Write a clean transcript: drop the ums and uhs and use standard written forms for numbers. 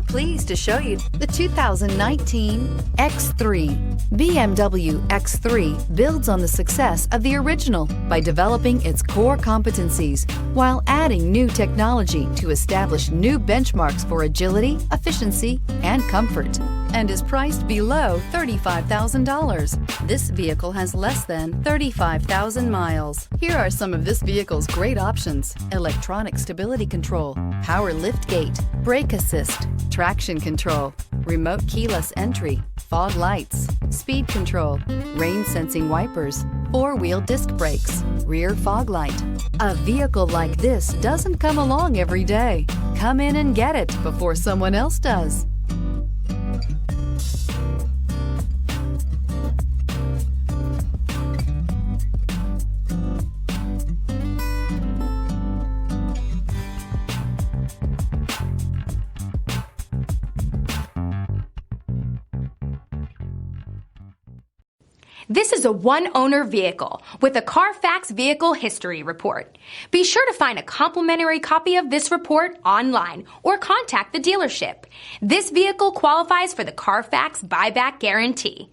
pleased to show you the 2019 X3. BMW X3 builds on the success of the original by developing its core competencies while adding new technology to establish new benchmarks for agility, efficiency, and comfort, and is priced below $35,000. This vehicle has less than 35,000 miles. Here are some of this vehicle's great options: electronic stability control, power liftgate, brake assist, traction control, remote keyless entry, fog lights, speed control, rain sensing wipers, four-wheel disc brakes, rear fog light. A vehicle like this doesn't come along every day. Come in and get it before someone else does. This is a one-owner vehicle with a Carfax Vehicle History Report. Be sure to find a complimentary copy of this report online or contact the dealership. This vehicle qualifies for the Carfax Buyback Guarantee.